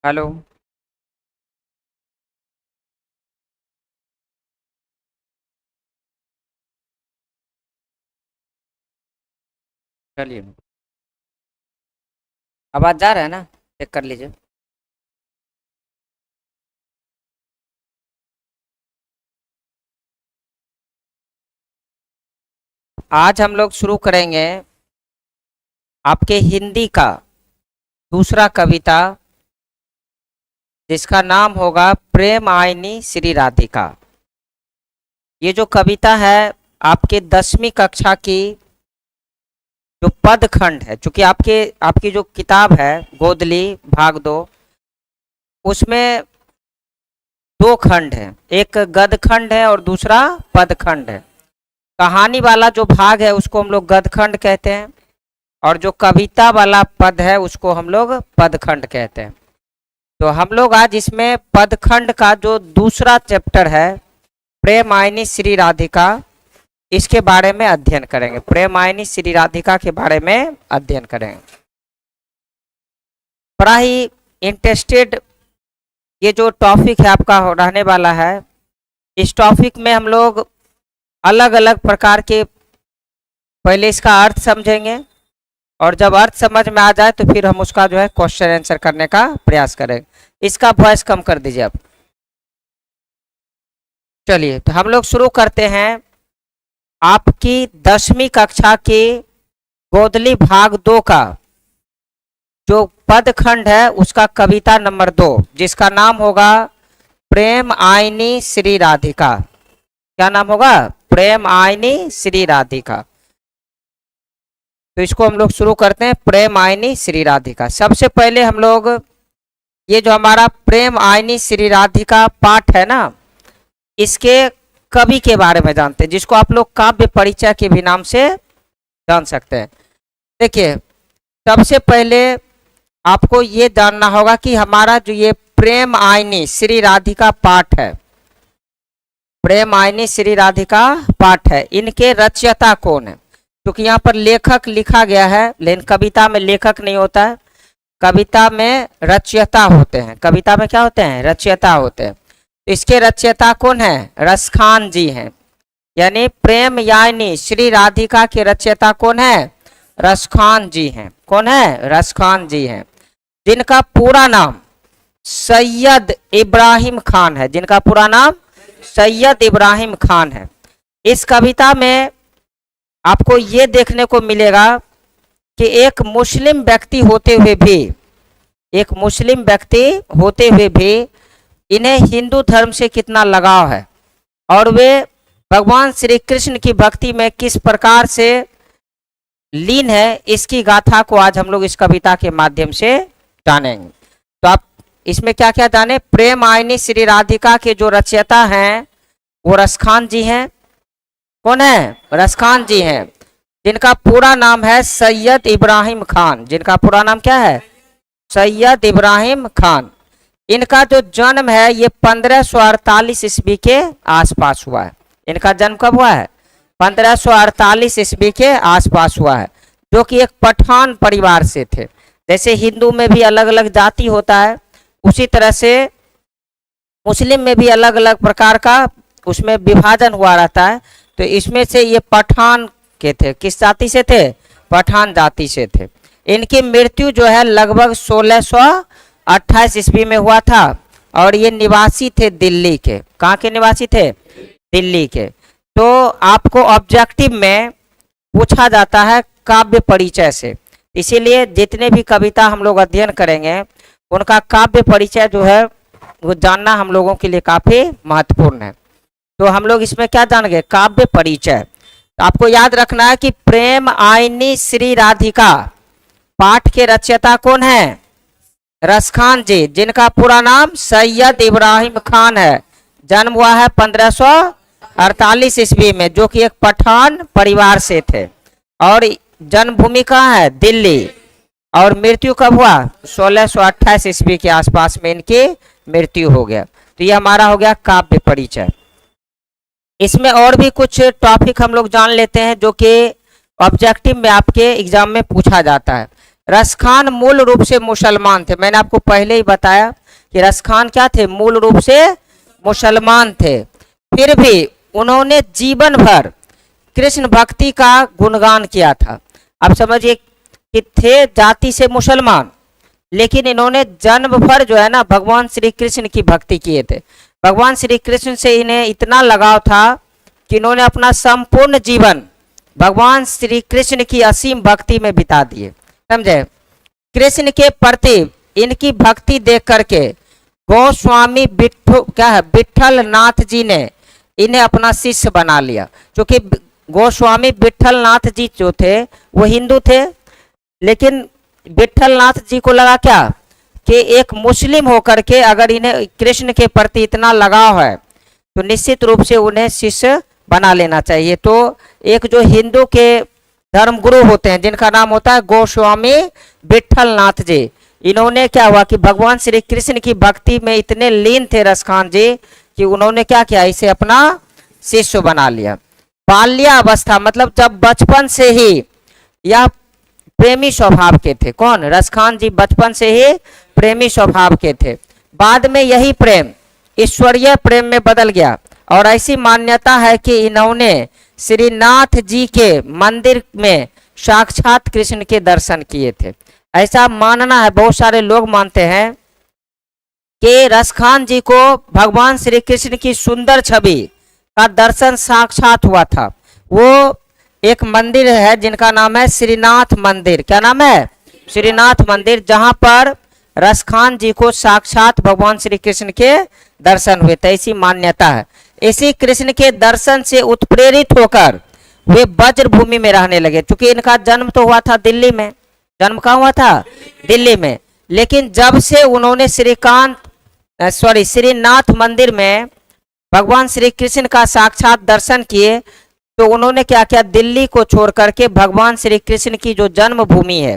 Hello. चलिए, आवाज जा रहा है ना? चेक कर लीजिए। आज हम लोग शुरू करेंगे आपके हिंदी का दूसरा कविता, जिसका नाम होगा प्रेम आईनी श्री राधिका। ये जो कविता है आपके 10वीं कक्षा की जो पद खंड है, चूंकि आपकी जो किताब है गोदली भाग 2, उसमें दो खंड है, एक गद खंड है और दूसरा पद खंड है। कहानी वाला जो भाग है उसको हम लोग गद खंड कहते हैं, और जो कविता वाला पद है उसको हम लोग पदखंड कहते हैं। तो हम लोग आज इसमें पदखंड का जो दूसरा चैप्टर है प्रेम आईनी श्री राधिका, इसके बारे में अध्ययन करेंगे। प्रेम आईनी श्री राधिका के बारे में अध्ययन करेंगे। बड़ा ही इंटरेस्टेड ये जो टॉपिक है आपका रहने वाला है। इस टॉपिक में हम लोग अलग अलग प्रकार के पहले इसका अर्थ समझेंगे, और जब अर्थ समझ में आ जाए तो फिर हम उसका जो है क्वेश्चन आंसर करने का प्रयास करेंगे। इसका वॉइस कम कर दीजिए आप। चलिए, तो हम लोग शुरू करते हैं आपकी 10वीं कक्षा के गोदली भाग 2 का जो पद खंड है उसका कविता नंबर 2, जिसका नाम होगा प्रेम आईनी श्री राधिका। क्या नाम होगा? प्रेम आईनी श्री राधिका। तो इसको हम लोग शुरू करते हैं, प्रेम आईनी श्री राधिका। सबसे पहले हम लोग ये जो हमारा प्रेम आईनी श्री राधिका पाठ है ना, इसके कवि के बारे में जानते हैं, जिसको आप लोग काव्य परिचय के भी नाम से जान सकते हैं। देखिए, सबसे पहले आपको ये जानना होगा कि हमारा जो ये प्रेम आईनी श्री राधिका पाठ है, प्रेम आईनी श्री राधिका पाठ है, इनके रचयिता कौन है? क्योंकि यहाँ पर लेखक लिखा गया है, लेकिन कविता में लेखक नहीं होता है, कविता में रचयिता होते हैं। कविता में क्या होते हैं? रचयिता होते हैं। तो इसके रचयिता कौन है? रसखान जी हैं। यानी प्रेम यानी श्री राधिका के रचयिता कौन है? रसखान जी हैं। कौन है? रसखान जी हैं, जिनका पूरा नाम सैयद इब्राहिम खान है। जिनका पूरा नाम सैयद इब्राहिम खान है। इस कविता में आपको ये देखने को मिलेगा कि एक मुस्लिम व्यक्ति होते हुए भी इन्हें हिंदू धर्म से कितना लगाव है, और वे भगवान श्री कृष्ण की भक्ति में किस प्रकार से लीन है, इसकी गाथा को आज हम लोग इस कविता के माध्यम से जानेंगे। तो आप इसमें क्या क्या जाने? प्रेम आईनी श्री राधिका के जो रचयिता हैं वो रसखान जी हैं। कौन है? रसखान जी हैं, जिनका पूरा नाम है सैयद इब्राहिम खान। जिनका पूरा नाम क्या है? सैयद इब्राहिम खान। इनका जो जन्म है ये 1548 ईस्वी के आसपास हुआ है। इनका जन्म कब हुआ है? 1548 ईस्वी के आसपास हुआ है, जो कि एक पठान परिवार से थे। जैसे हिंदू में भी अलग अलग जाति होता है, उसी तरह से मुस्लिम में भी अलग अलग प्रकार का उसमें विभाजन हुआ रहता है। तो इसमें से ये पठान के थे। किस जाति से थे? पठान जाति से थे। इनकी मृत्यु जो है लगभग 1628 ईस्वी में हुआ था, और ये निवासी थे दिल्ली के। कहाँ के निवासी थे? दिल्ली के। तो आपको ऑब्जेक्टिव में पूछा जाता है काव्य परिचय से, इसीलिए जितने भी कविता हम लोग अध्ययन करेंगे उनका काव्य परिचय जो है वो जानना हम लोगों के लिए काफी महत्वपूर्ण है। तो हम लोग इसमें क्या जानेंगे? काव्य परिचय। तो आपको याद रखना है कि प्रेम आईनी श्री राधिका पाठ के रचयिता कौन है? रसखान जी, जिनका पूरा नाम सैयद इब्राहिम खान है। जन्म हुआ है 1548 ईस्वी में, जो कि एक पठान परिवार से थे, और जन्मभूमि कहाँ है? दिल्ली। और मृत्यु कब हुआ? 1628 ईस्वी के आसपास में इनकी मृत्यु हो गया। तो ये हमारा हो गया काव्य परिचय। इसमें और भी कुछ टॉपिक हम लोग जान लेते हैं जो कि ऑब्जेक्टिव में आपके एग्जाम में पूछा जाता है। रसखान मूल रूप से मुसलमान थे। मैंने आपको पहले ही बताया कि रसखान क्या थे, मूल रूप से मुसलमान थे। फिर भी उन्होंने जीवन भर कृष्ण भक्ति का गुणगान किया था। आप समझिए कि थे जाति से मुसलमान, लेकिन इन्होंने जन्म भर जो है ना भगवान श्री कृष्ण की भक्ति किए थे। भगवान श्री कृष्ण से इन्हें इतना लगाव था कि इन्होंने अपना संपूर्ण जीवन भगवान श्री कृष्ण की असीम भक्ति में बिता दिए। समझे? कृष्ण के प्रति इनकी भक्ति देख करके गोस्वामी विट्ठल नाथ जी ने इन्हें अपना शिष्य बना लिया। क्योंकि गोस्वामी विट्ठल नाथ जी जो थे वो हिंदू थे, लेकिन विट्ठल नाथ जी को लगा क्या कि एक मुस्लिम होकर के अगर इन्हें कृष्ण के प्रति इतना लगाव है तो निश्चित रूप से उन्हें शिष्य बना लेना चाहिए। तो एक जो हिंदू के धर्म गुरु होते हैं जिनका नाम होता है गोस्वामी विट्ठल नाथ जी, इन्होंने क्या हुआ कि भगवान श्री कृष्ण की भक्ति में इतने लीन थे रसखान जी कि उन्होंने क्या किया, इसे अपना शिष्य बना लिया। बाल्यावस्था मतलब जब बचपन से ही यह प्रेमी स्वभाव के थे। कौन? रसखान जी बचपन से ही प्रेमी स्वभाव के थे। बाद में यही प्रेम ईश्वरीय प्रेम में बदल गया और ऐसी मान्यता है कि इन्होंने श्रीनाथ जी के मंदिर में साक्षात कृष्ण के दर्शन किए थे। ऐसा मानना है, बहुत सारे लोग मानते हैं कि रसखान जी को भगवान श्री कृष्ण की सुंदर छवि का दर्शन साक्षात हुआ था। वो एक मंदिर है जिनका नाम है श्रीनाथ मंदिर। क्या नाम है? श्रीनाथ मंदिर, जहां पर रसखान जी को साक्षात भगवान श्री कृष्ण के दर्शन हुए थे, ऐसी मान्यता है। इसी कृष्ण के दर्शन से उत्प्रेरित होकर वे ब्रज भूमि में रहने लगे। क्योंकि इनका जन्म तो हुआ था दिल्ली में। जन्म कहाँ हुआ था? दिल्ली में। लेकिन जब से उन्होंने श्रीनाथ मंदिर में भगवान श्री कृष्ण का साक्षात दर्शन किए तो उन्होंने क्या किया, दिल्ली को छोड़ करके भगवान श्री कृष्ण की जो जन्मभूमि है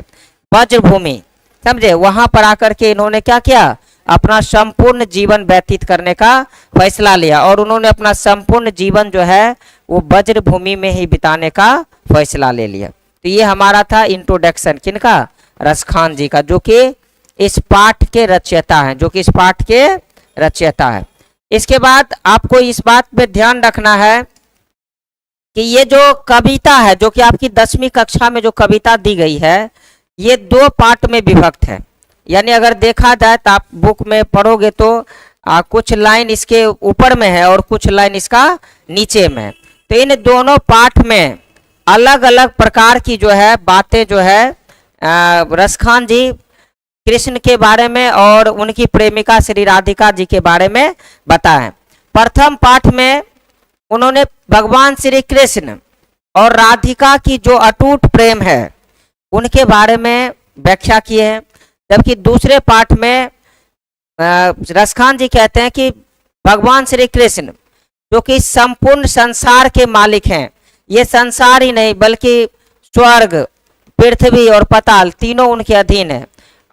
ब्रज भूमि, समझे, वहां पर आकर के इन्होंने क्या किया, अपना संपूर्ण जीवन व्यतीत करने का फैसला लिया। और उन्होंने अपना संपूर्ण जीवन जो है वो ब्रज भूमि में ही बिताने का फैसला ले लिया। तो ये हमारा था इंट्रोडक्शन किनका? रसखान जी का, जो कि इस पाठ के रचयिता हैं, इसके बाद आपको इस बात पे ध्यान रखना है कि ये जो कविता है, जो कि आपकी 10वीं कक्षा में जो कविता दी गई है, ये 2 पार्ट में विभक्त है। यानी अगर देखा जाए तो आप बुक में पढ़ोगे तो कुछ लाइन इसके ऊपर में है और कुछ लाइन इसका नीचे में। तो इन दोनों पाठ में अलग अलग प्रकार की जो है बातें जो है रसखान जी कृष्ण के बारे में और उनकी प्रेमिका श्री राधिका जी के बारे में बताएं। प्रथम पाठ में उन्होंने भगवान श्री कृष्ण और राधिका की जो अटूट प्रेम है उनके बारे में व्याख्या किए हैं। जबकि दूसरे पाठ में रसखान जी कहते हैं कि भगवान श्री कृष्ण जो कि संपूर्ण संसार के मालिक हैं, ये संसार ही नहीं बल्कि स्वर्ग, पृथ्वी और पाताल तीनों उनके अधीन है।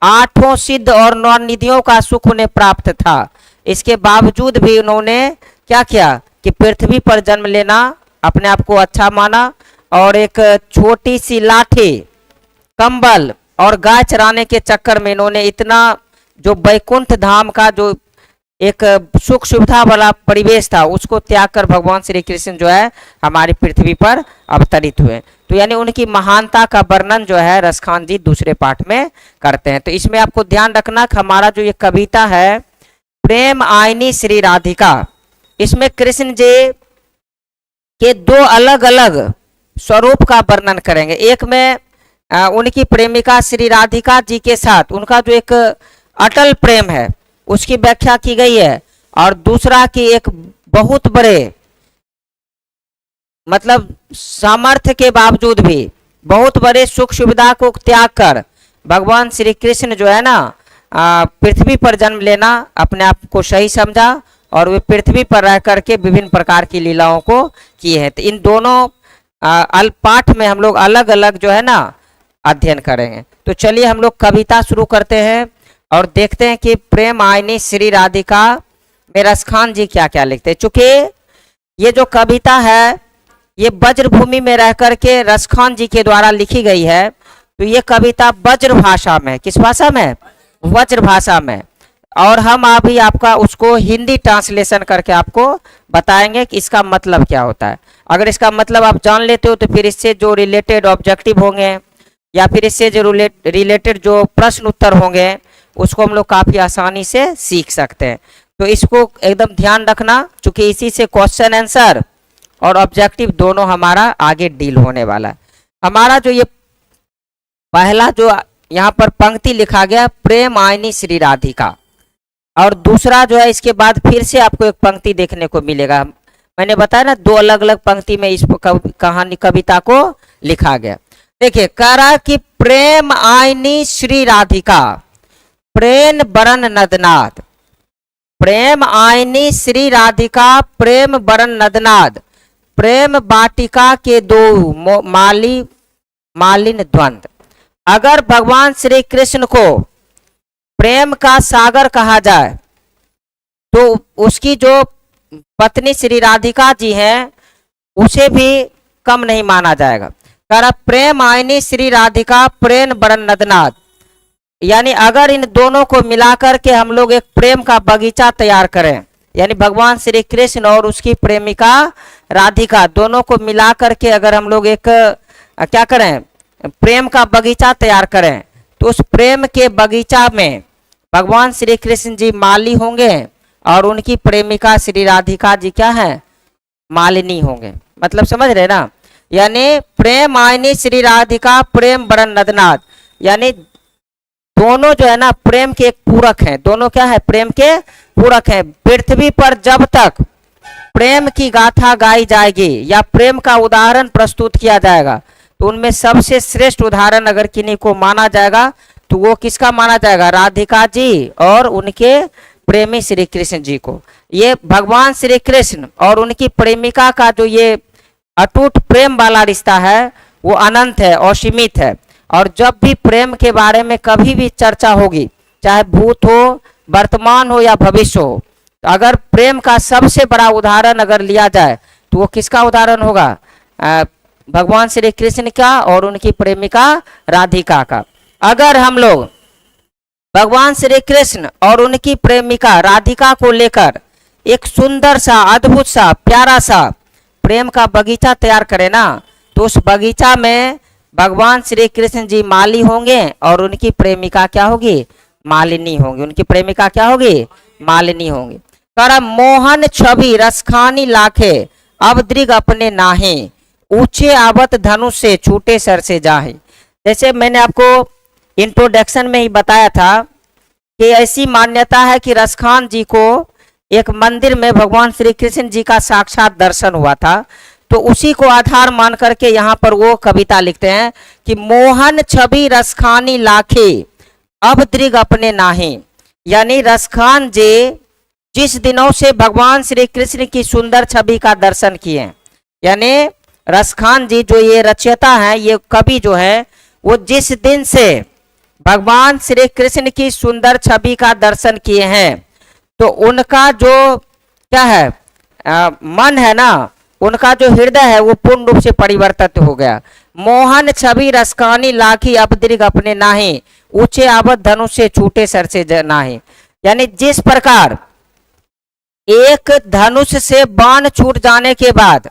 8 सिद्ध और 9 निधियों का सुख उन्हें प्राप्त था। इसके बावजूद भी उन्होंने क्या किया कि पृथ्वी पर जन्म लेना अपने आप को अच्छा माना और एक छोटी सी लाठी, कंबल और गाय चराने के चक्कर में इन्होंने इतना जो वैकुंठ धाम का जो एक सुख सुविधा वाला परिवेश था उसको त्याग कर भगवान श्री कृष्ण जो है हमारी पृथ्वी पर अवतरित हुए। तो यानी उनकी महानता का वर्णन जो है रसखान जी दूसरे पाठ में करते हैं। तो इसमें आपको ध्यान रखना कि हमारा जो ये कविता है प्रेम आईनी श्री राधिका, इसमें कृष्ण जी के 2 अलग अलग स्वरूप का वर्णन करेंगे। एक में उनकी प्रेमिका श्री राधिका जी के साथ उनका जो एक अटल प्रेम है उसकी व्याख्या की गई है, और दूसरा कि एक बहुत बड़े मतलब सामर्थ्य के बावजूद भी बहुत बड़े सुख सुविधा को त्याग कर भगवान श्री कृष्ण जो है ना पृथ्वी पर जन्म लेना अपने आप को सही समझा और वे पृथ्वी पर रह करके विभिन्न प्रकार की लीलाओं को किए हैं। तो इन दोनों पाठ में हम लोग अलग अलग जो है ना अध्ययन करेंगे। तो चलिए हम लोग कविता शुरू करते हैं और देखते हैं कि प्रेम आईनी श्री राधिका में रसखान जी क्या क्या लिखते हैं। चूंकि ये जो कविता है ये ब्रज भूमि में रह करके रसखान जी के द्वारा लिखी गई है, तो ये कविता वज्र भाषा में, किस भाषा में? वज्र भाषा में। और हम अभी आपका उसको हिंदी ट्रांसलेशन करके आपको बताएंगे कि इसका मतलब क्या होता है। अगर इसका मतलब आप जान लेते हो तो फिर इससे जो रिलेटेड ऑब्जेक्टिव होंगे या फिर इससे जो रिलेटेड जो प्रश्न उत्तर होंगे उसको हम लोग काफ़ी आसानी से सीख सकते हैं। तो इसको एकदम ध्यान रखना, क्योंकि इसी से क्वेश्चन आंसर और ऑब्जेक्टिव दोनों हमारा आगे डील होने वाला है। हमारा जो ये पहला जो यहाँ पर पंक्ति लिखा गया, प्रेम आईनी श्री राधिका, और दूसरा जो है इसके बाद फिर से आपको एक पंक्ति देखने को मिलेगा। मैंने बताया ना, दो अलग अलग पंक्ति में इस कहानी कविता को लिखा गया। देखिए, कह रहा कि प्रेम आईनी श्री राधिका, प्रेम बरन नदनाद, प्रेम आईनी श्री राधिका, प्रेम बरन नदनाद, प्रेम वाटिका के दो मालिन द्वंद। अगर भगवान श्री कृष्ण को प्रेम का सागर कहा जाए तो उसकी जो पत्नी श्री राधिका जी हैं उसे भी कम नहीं माना जाएगा। कह रहा प्रेम आईनी श्री राधिका, प्रेम बरन नदनाद, यानी अगर इन दोनों को मिलाकर के हम लोग एक प्रेम का बगीचा तैयार करें, यानी भगवान श्री कृष्ण और उसकी प्रेमिका राधिका दोनों को मिलाकर के अगर हम लोग एक क्या करें, प्रेम का बगीचा तैयार करें, तो उस प्रेम के बगीचा में भगवान श्री कृष्ण जी माली होंगे और उनकी प्रेमिका श्री राधिका जी क्या है, मालिनी होंगे। मतलब समझ रहे ना, यानी प्रेम आईनी श्री राधिका, प्रेम बरन नदनाद, यानी दोनों जो है ना प्रेम के एक पूरक हैं। दोनों क्या है, प्रेम के पूरक हैं। पृथ्वी पर जब तक प्रेम की गाथा गाई जाएगी या प्रेम का उदाहरण प्रस्तुत किया जाएगा तो उनमें सबसे श्रेष्ठ उदाहरण अगर किन्हीं को माना जाएगा तो वो किसका माना जाएगा, राधिका जी और उनके प्रेमी श्री कृष्ण जी को। ये भगवान श्री कृष्ण और उनकी प्रेमिका का जो ये अटूट प्रेम वाला रिश्ता है वो अनंत है, असीमित है। और जब भी प्रेम के बारे में कभी भी चर्चा होगी, चाहे भूत हो, वर्तमान हो या भविष्य हो, तो अगर प्रेम का सबसे बड़ा उदाहरण अगर लिया जाए तो वो किसका उदाहरण होगा, भगवान श्री कृष्ण का और उनकी प्रेमिका राधिका का। अगर हम लोग भगवान श्री कृष्ण और उनकी प्रेमिका राधिका को लेकर एक सुंदर सा, अद्भुत सा, प्यारा सा प्रेम का बगीचा तैयार करें ना, तो उस बगीचा में भगवान श्री कृष्ण जी माली होंगे और उनकी प्रेमिका क्या होगी, मालिनी होंगी। उनकी प्रेमिका क्या होगी, मालिनी होंगी। कर मोहन छवि रसखानी लाखे, अब दृग अपने नाहे, ऊंचे आवत धनुष से छूटे सर से जाहे। जैसे मैंने आपको इंट्रोडक्शन में ही बताया था कि ऐसी मान्यता है कि रसखान जी को एक मंदिर में भगवान श्री कृष्ण जी का साक्षात दर्शन हुआ था, तो उसी को आधार मान करके यहाँ पर वो कविता लिखते हैं कि मोहन छवि रसखानी लाखे, अब दृग अपने नाहे। यानी रसखान जी जिस दिनों से भगवान श्री कृष्ण की सुंदर छवि का दर्शन किए, यानी रसखान जी जो ये रचयिता हैं, ये कवि जो है, वो जिस दिन से भगवान श्री कृष्ण की सुंदर छवि का दर्शन किए हैं तो उनका जो क्या है मन है ना, उनका जो हृदय है वो पूर्ण रूप से परिवर्तित हो गया। मोहन छवि रसखानी लाखी, अब दृग अपने नाहे, ऊंचे आवत धनुष से छूटे सर से नाहे। यानी जिस प्रकार एक धनुष से बाण छूट जाने के बाद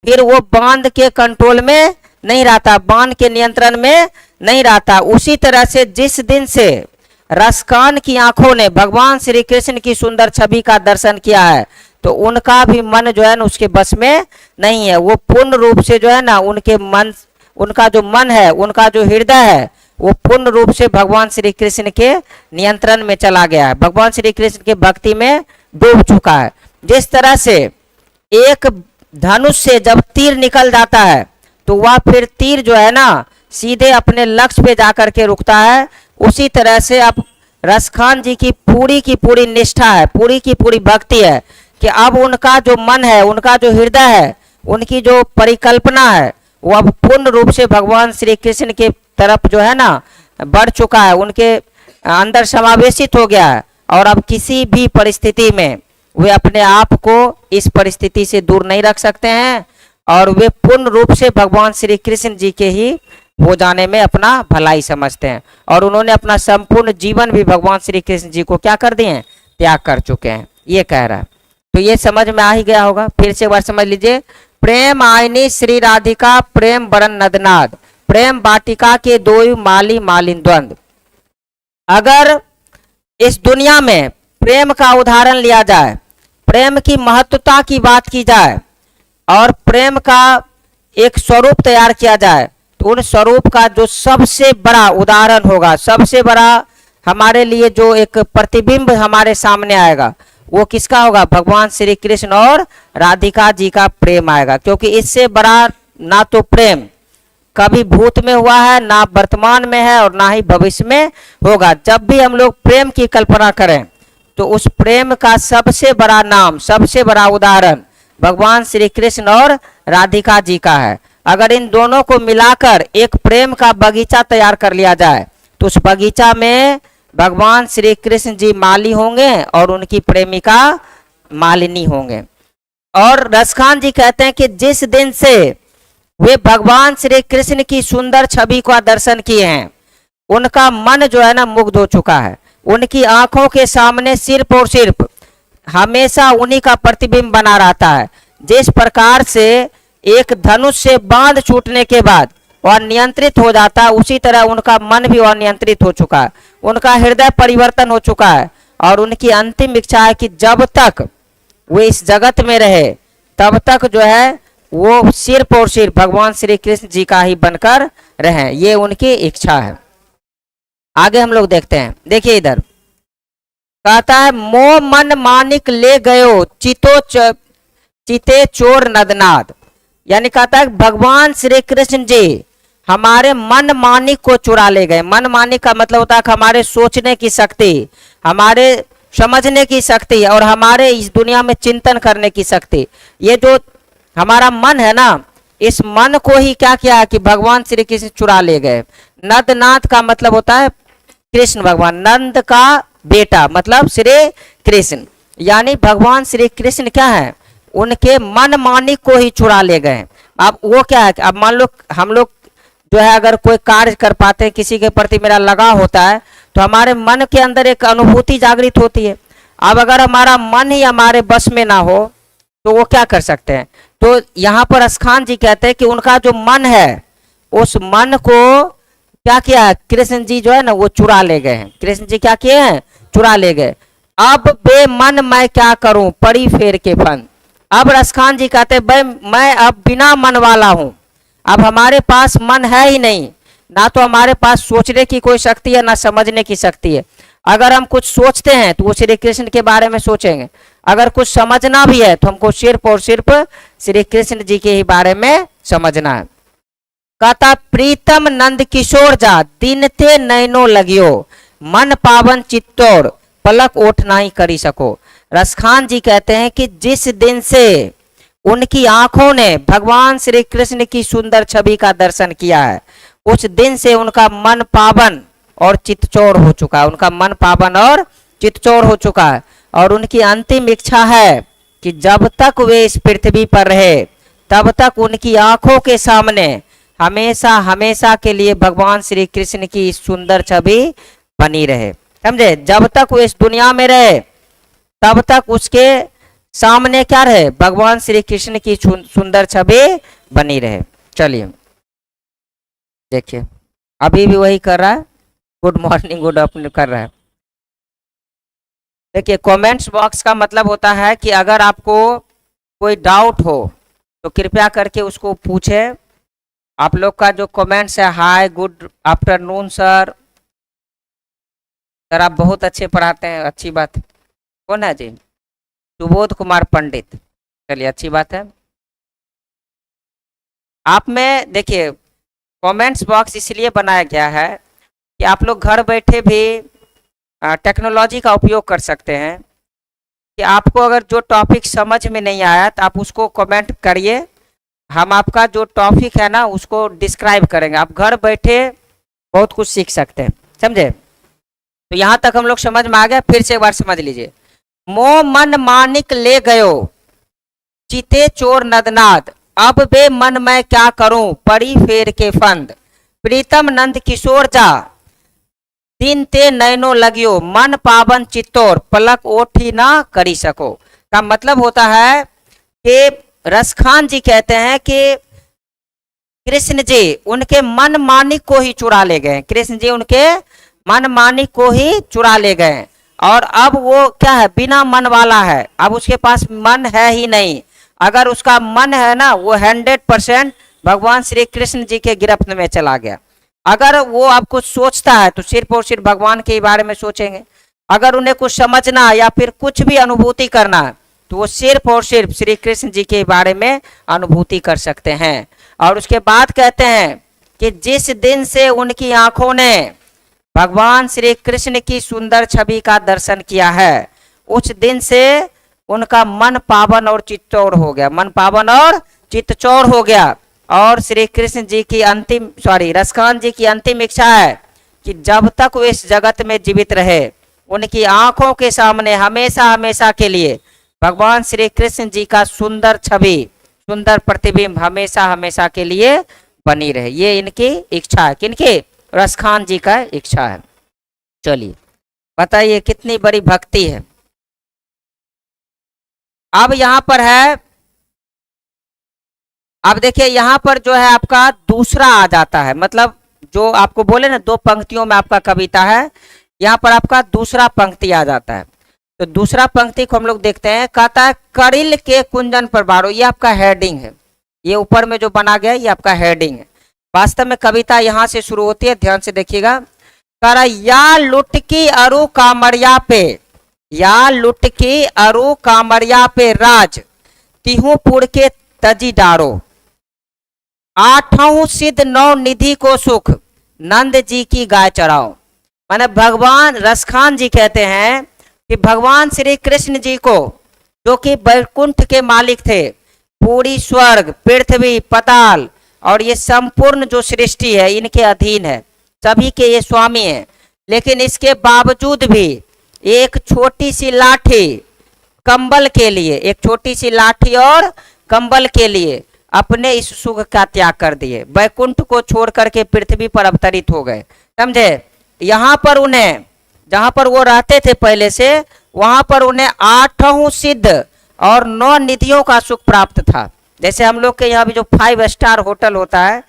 फिर वो बांध के कंट्रोल में नहीं रहता, बाण के नियंत्रण में नहीं रहता, उसी तरह से जिस दिन से रसखान की आंखों ने भगवान श्री कृष्ण की सुंदर छवि का दर्शन किया है तो उनका भी मन जो है ना उसके बस में नहीं है। वो पूर्ण रूप से जो है ना उनके मन, उनका जो मन है, उनका जो हृदय है, वो पूर्ण रूप से भगवान श्री कृष्ण के नियंत्रण में चला गया है, भगवान श्री कृष्ण के भक्ति में डूब चुका है। जिस तरह से एक धनुष से जब तीर निकल जाता है तो वह फिर तीर जो है ना सीधे अपने लक्ष्य पे जाकर के रुकता है, उसी तरह से अब रसखान जी की पूरी निष्ठा है, पूरी की पूरी भक्ति है कि अब उनका जो मन है, उनका जो हृदय है, उनकी जो परिकल्पना है वो अब पूर्ण रूप से भगवान श्री कृष्ण के तरफ जो है ना बढ़ चुका है, उनके अंदर समावेशित हो गया है। और अब किसी भी परिस्थिति में वे अपने आप को इस परिस्थिति से दूर नहीं रख सकते हैं और वे पूर्ण रूप से भगवान श्री कृष्ण जी के ही हो जाने में अपना भलाई समझते हैं, और उन्होंने अपना संपूर्ण जीवन भी भगवान श्री कृष्ण जी को क्या कर दिए हैं, त्याग कर चुके हैं, ये कह रहा है। तो ये समझ में आ ही गया होगा। फिर से एक बार समझ लीजिए, प्रेम आईनी श्री राधिका प्रेम बरन नदनाद, प्रेम वाटिका के दो माली मालिन द्वंद। अगर इस दुनिया में प्रेम का उदाहरण लिया जाए, प्रेम की महत्वता की बात की जाए और प्रेम का एक स्वरूप तैयार किया जाए, तो उन स्वरूप का जो सबसे बड़ा उदाहरण होगा, सबसे बड़ा हमारे लिए जो एक प्रतिबिंब हमारे सामने आएगा, वो किसका होगा, भगवान श्री कृष्ण और राधिका जी का प्रेम आएगा। क्योंकि इससे बड़ा ना तो प्रेम कभी भूत में हुआ है, ना वर्तमान में है, और ना ही भविष्य में होगा। जब भी हम लोग प्रेम की कल्पना करें तो उस प्रेम का सबसे बड़ा नाम, सबसे बड़ा उदाहरण भगवान श्री कृष्ण और राधिका जी का है। अगर इन दोनों को मिलाकर एक प्रेम का बगीचा तैयार कर लिया जाए, तो उस बगीचा में भगवान श्री कृष्ण जी माली होंगे और उनकी प्रेमिका मालिनी होंगे। और रसखान जी कहते हैं कि जिस दिन से वे भगवान श्री कृष्ण की सुंदर छवि का दर्शन किए हैं, उनका मन जो है ना मुग्ध हो चुका है। उनकी आंखों के सामने सिर्फ और सिर्फ हमेशा उन्हीं का प्रतिबिंब बना रहता है। जिस प्रकार से एक धनुष से बांध छूटने के बाद वह नियंत्रित हो जाता है, उसी तरह उनका मन भी अनियंत्रित हो चुका है, उनका हृदय परिवर्तन हो चुका है, और उनकी अंतिम इच्छा है कि जब तक वे इस जगत में रहे तब तक जो है वो सिर्फ और सिर्फ भगवान श्री कृष्ण जी का ही बनकर रहें, ये उनकी इच्छा है। आगे हम लोग देखते हैं, देखिए इधर कहता है, मोह मन मानिक ले गयो चिते चोर नदनाद। यानी कहता है भगवान श्री कृष्ण जी हमारे मन मानिक को चुरा ले गए। मन मानिक का मतलब होता है कि हमारे सोचने की शक्ति, हमारे समझने की शक्ति और हमारे इस दुनिया में चिंतन करने की शक्ति, ये जो हमारा मन है ना, इस मन को ही क्या किया कि भगवान श्री कृष्ण चुरा ले गए। नंदनाथ का मतलब होता है कृष्ण भगवान, नंद का बेटा मतलब श्री कृष्ण, यानी भगवान श्री कृष्ण क्या है, उनके मन मानिक को ही चुरा ले गए। अब वो क्या है, अब मान लो हम लोग जो है अगर कोई कार्य कर पाते हैं, किसी के प्रति मेरा लगाव होता है, तो हमारे मन के अंदर एक अनुभूति जागृत होती है। अब अगर हमारा मन ही हमारे बस में ना हो तो वो क्या कर सकते हैं। तो यहाँ पर रसखान जी कहते हैं कि उनका जो मन है, उस मन को क्या किया, कृष्ण जी जो है ना वो चुरा ले गए हैं। कृष्ण जी क्या किए हैं, चुरा ले गए। अब बे मन मैं क्या करूं पड़ी फेर के फन। अब रसखान जी कहते हैं मैं अब बिना मन वाला हूं, अब हमारे पास मन है ही नहीं, ना तो हमारे पास सोचने की कोई शक्ति है, ना समझने की शक्ति है। अगर हम कुछ सोचते हैं तो वो श्री कृष्ण के बारे में सोचेंगे, अगर कुछ समझना भी है तो हमको सिर्फ और सिर्फ श्री कृष्ण जी के ही बारे में समझना है। कहता प्रीतम नंद किशोर जा दिन थे नैनो लगियो, मन पावन चित्तौर पलक ओठ नहीं करी सको। रसखान जी कहते हैं कि जिस दिन से उनकी आंखों ने भगवान श्री कृष्ण की सुंदर छवि का दर्शन किया है, उस दिन से उनका मन पावन और चित्तचौर हो चुका है, उनका मन पावन और चित्तचौर हो चुका है। और उनकी अंतिम इच्छा है कि जब तक वे इस पृथ्वी पर रहे तब तक उनकी आंखों के सामने हमेशा हमेशा के लिए भगवान श्री कृष्ण की सुंदर छवि बनी रहे। समझे, जब तक वो इस दुनिया में रहे तब तक उसके सामने क्या रहे, भगवान श्री कृष्ण की सुंदर छवि बनी रहे। चलिए देखिए, अभी भी वही कर रहा है, गुड मॉर्निंग गुड आफ्टरनून कर रहा है। देखिए, कमेंट्स बॉक्स का मतलब होता है कि अगर आपको कोई डाउट हो तो कृपया करके उसको पूछे। आप लोग का जो कमेंट्स है, hi good afternoon sir, sir आप बहुत अच्छे पढ़ाते हैं, अच्छी बात। कौन है जी, सुबोध कुमार पंडित, चलिए अच्छी बात है। आप में देखिए कमेंट्स बॉक्स इसलिए बनाया गया है कि आप लोग घर बैठे भी टेक्नोलॉजी का उपयोग कर सकते हैं। कि आपको अगर जो टॉपिक समझ में नहीं आया तो आप उसको कमेंट करिए, हम आपका जो टॉपिक है ना उसको डिस्क्राइब करेंगे, आप घर बैठे बहुत कुछ सीख सकते हैं। समझे, तो यहाँ तक हम लोग समझ में आ गया। फिर से एक बार समझ लीजिए, मोह मन मानिक ले गयो चिते चोर नदनाद, अब बे मन मैं क्या करूं पड़ी फेर के फंद। प्रीतम नंद किशोर जा, दिन ते नैनो लगियो, मन पावन चित्तौर, पलक ओठी ना करी सको। का मतलब होता है कि रसखान जी कहते हैं कि कृष्ण जी उनके मन मानिक को ही चुरा ले गए, कृष्ण जी उनके मन मानिक को ही चुरा ले गए, और अब वो क्या है, बिना मन वाला है, अब उसके पास मन है ही नहीं। अगर उसका मन है ना, वो 100% भगवान श्री कृष्ण जी के गिरफ्त में चला गया। अगर वो अब कुछ सोचता है तो सिर्फ और सिर्फ भगवान के बारे में सोचेंगे। अगर उन्हें कुछ समझना या फिर कुछ भी अनुभूति करना है तो वो सिर्फ और सिर्फ श्री कृष्ण जी के बारे में अनुभूति कर सकते हैं। और उसके बाद कहते हैं कि जिस दिन से उनकी आंखों ने भगवान श्री कृष्ण की सुंदर छवि का दर्शन किया है, उस दिन से उनका मन पावन और चित्तौर हो गया, मन पावन और चित्तचौर हो गया। और श्री कृष्ण जी की रसखान जी की अंतिम इच्छा है कि जब तक वो इस जगत में जीवित रहे, उनकी आंखों के सामने हमेशा हमेशा के लिए भगवान श्री कृष्ण जी का सुंदर छवि, सुंदर प्रतिबिंब हमेशा हमेशा के लिए बनी रहे। ये इनकी इच्छा है, किनकी, रसखान जी का इच्छा है। चलिए बताइए कितनी बड़ी भक्ति है। अब यहां पर है, अब देखिए यहां पर जो है आपका दूसरा आ जाता है, मतलब जो आपको बोले ना 2 पंक्तियों में आपका कविता है, यहाँ पर आपका दूसरा पंक्ति आ जाता है। तो दूसरा पंक्ति को हम लोग देखते हैं, कहता है करिल के कुंजन पर बारो, ये आपका हेडिंग है, ये ऊपर में जो बना गया ये आपका हेडिंग है। वास्तव में कविता यहाँ से शुरू होती है, ध्यान से देखिएगा। करा या लुटकी अरु कामरिया पे, या लुटकी अरु कामरिया पे राज, तिहुपुर के तजी डारो, 8 सिद्ध 9 निधि को सुख, नंद जी की गाय चराओ। माने भगवान रसखान जी कहते हैं कि भगवान श्री कृष्ण जी को, जो कि वैकुंठ के मालिक थे, पूरी स्वर्ग, पृथ्वी, पताल और ये संपूर्ण जो सृष्टि है इनके अधीन है, सभी के ये स्वामी हैं, लेकिन इसके बावजूद भी एक छोटी सी लाठी कंबल के लिए, एक छोटी सी लाठी और कंबल के लिए अपने इस सुख का त्याग कर दिए, वैकुंठ को छोड़ करके पृथ्वी पर अवतरित हो गए। समझे, यहाँ पर उन्हें, जहां पर वो रहते थे पहले से, वहां पर उन्हें 8 सिद्ध और 9 निधियों का सुख प्राप्त था। जैसे हम लोग के यहाँ भी जो 5 स्टार होटल होता है,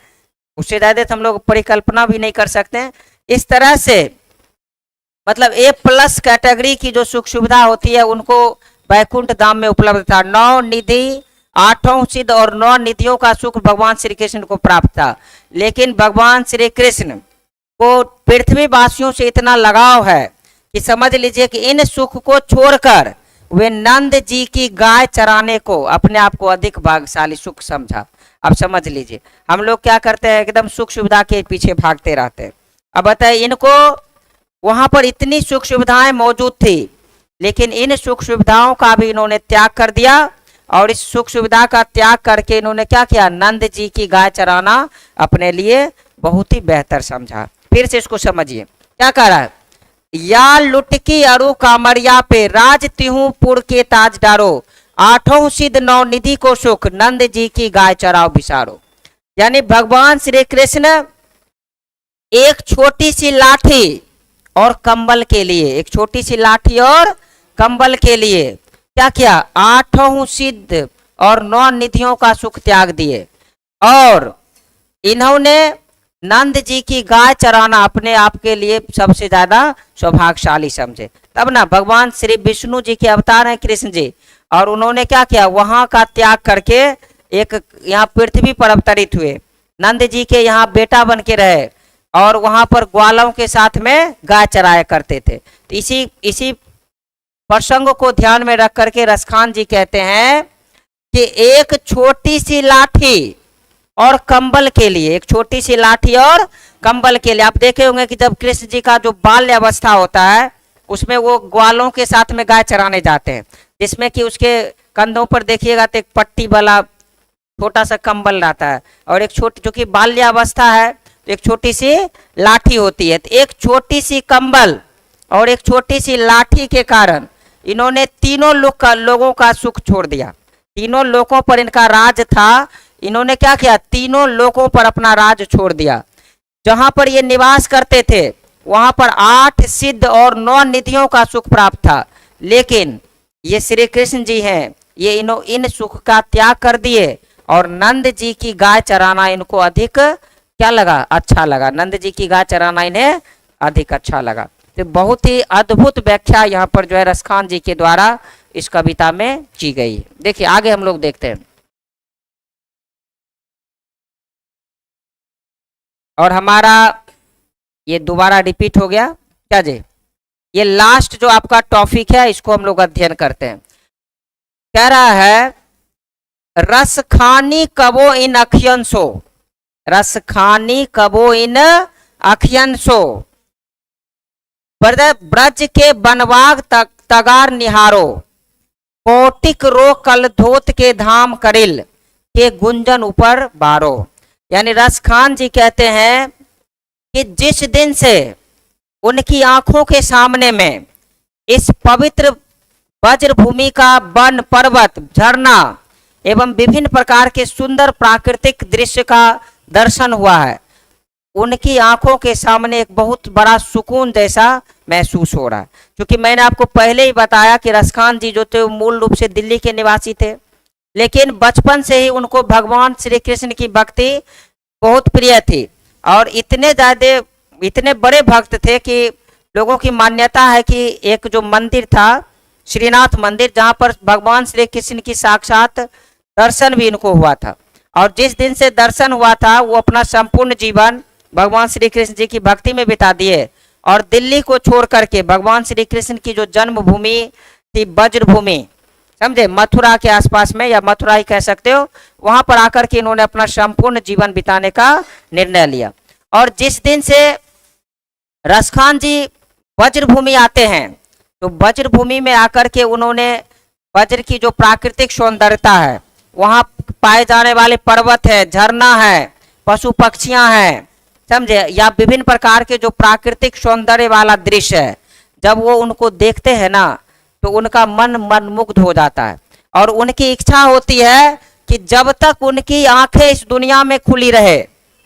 उससे ज्यादा हम लोग परिकल्पना भी नहीं कर सकते हैं। इस तरह से मतलब A+ कैटेगरी की जो सुख सुविधा होती है उनको वैकुंठ धाम में उपलब्ध था। 9 निधि, 8 सिद्ध और 9 निधियों का सुख भगवान श्री कृष्ण को प्राप्त था। लेकिन भगवान श्री कृष्ण को पृथ्वी वासियों से इतना लगाव है कि समझ लीजिए कि इन सुख को छोड़कर वे नंद जी की गाय चराने को अपने आप को अधिक भाग्यशाली सुख समझा। अब समझ लीजिए हम लोग क्या करते हैं, एकदम सुख सुविधा के पीछे भागते रहते हैं। अब बताइए, इनको वहां पर इतनी सुख सुविधाएं मौजूद थी, लेकिन इन सुख सुविधाओं का भी इन्होंने त्याग कर दिया, और इस सुख सुविधा का त्याग करके इन्होंने क्या किया, नंद जी की गाय चराना अपने लिए बहुत ही बेहतर समझा। फिर से इसको समझिए, क्या कह रहा है, या लुटकी अरु कामरिया पे राज तिहुपुर के ताज डारो, 8 सिद्ध 9 निधि को सुख, नंद जी की गाय चराओ बिसारो। यानी भगवान श्री कृष्ण एक छोटी सी लाठी और कंबल के लिए, एक छोटी सी लाठी और कंबल के लिए क्या किया, 8 सिद्ध और 9 निधियों का सुख त्याग दिए, और इन्होंने नंद जी की गाय चराना अपने आप के लिए सबसे ज्यादा सौभाग्यशाली समझे। तब ना भगवान श्री विष्णु जी के अवतार हैं कृष्ण जी, और उन्होंने क्या किया, वहां का त्याग करके एक यहाँ पृथ्वी पर अवतरित हुए, नंद जी के यहाँ बेटा बन के रहे, और वहां पर ग्वालों के साथ में गाय चराया करते थे। तो इसी प्रसंग को ध्यान में रख करके रसखान जी कहते हैं कि एक छोटी सी लाठी और कंबल के लिए, एक छोटी सी लाठी और कंबल के लिए, आप देखे होंगे कि जब कृष्ण जी का जो बाल्य अवस्था होता है उसमें वो ग्वालों के साथ में गाय चराने जाते हैं, जिसमें कि उसके कंधों पर देखिएगा तो एक पट्टी वाला छोटा सा कंबल रहता है, और एक छोटी, जो कि बाल्य अवस्था है तो एक छोटी सी लाठी होती है। तो एक छोटी सी कंबल और एक छोटी सी लाठी के कारण इन्होंने तीनों लोगों का सुख छोड़ दिया। तीनों लोगों पर इनका राज था, इन्होंने क्या किया, तीनों लोगों पर अपना राज छोड़ दिया। जहां पर ये निवास करते थे वहां पर 8 सिद्ध और 9 निधियों का सुख प्राप्त था, लेकिन ये श्री कृष्ण जी हैं, ये इन सुख का त्याग कर दिए और नंद जी की गाय चराना इनको अधिक क्या लगा, अच्छा लगा। नंद जी की गाय चराना इन्हें अधिक अच्छा लगा। तो बहुत ही अद्भुत व्याख्या यहाँ पर जो है रसखान जी के द्वारा इस कविता में की गई है। देखिए आगे हम लोग देखते हैं। और हमारा ये दोबारा रिपीट हो गया क्या जी, ये लास्ट जो आपका टॉपिक है इसको हम लोग अध्ययन करते हैं। कह रहा है रस खानी कबो इन अखियंसो, रस खानी कबो इन अखियंसो, ब्रज के बनवाग तगार निहारो, कोटिक रो कल धोत के धाम करिल, के गुंजन ऊपर बारो। यानी रसखान जी कहते हैं कि जिस दिन से उनकी आंखों के सामने में इस पवित्र वज्र भूमि का वन, पर्वत, झरना एवं विभिन्न प्रकार के सुंदर प्राकृतिक दृश्य का दर्शन हुआ है, उनकी आंखों के सामने एक बहुत बड़ा सुकून जैसा महसूस हो रहा है। क्योंकि मैंने आपको पहले ही बताया कि रसखान जी जो थे वो मूल रूप से दिल्ली के निवासी थे, लेकिन बचपन से ही उनको भगवान श्री कृष्ण की भक्ति बहुत प्रिय थी और इतने बड़े भक्त थे कि लोगों की मान्यता है कि एक जो मंदिर था श्रीनाथ मंदिर, जहाँ पर भगवान श्री कृष्ण की साक्षात दर्शन भी इनको हुआ था, और जिस दिन से दर्शन हुआ था वो अपना संपूर्ण जीवन भगवान श्री कृष्ण जी की भक्ति में बिता दिए और दिल्ली को छोड़ करके भगवान श्री कृष्ण की जो जन्मभूमि थी ब्रजभूमि, समझे, मथुरा के आसपास में या मथुरा ही कह सकते हो, वहां पर आकर के इन्होंने अपना संपूर्ण जीवन बिताने का निर्णय लिया। और जिस दिन से रसखान जी वज्रभूमि आते हैं तो वज्रभूमि में आकर के उन्होंने वज्र की जो प्राकृतिक सौंदर्यता है, वहां पाए जाने वाले पर्वत है, झरना है, पशु पक्षियां हैं, समझे, या विभिन्न प्रकार के जो प्राकृतिक सौंदर्य वाला दृश्य है, जब वो उनको देखते हैं ना तो उनका मन मनमुग्ध हो जाता है और उनकी इच्छा होती है कि जब तक उनकी आंखें इस दुनिया में खुली रहे,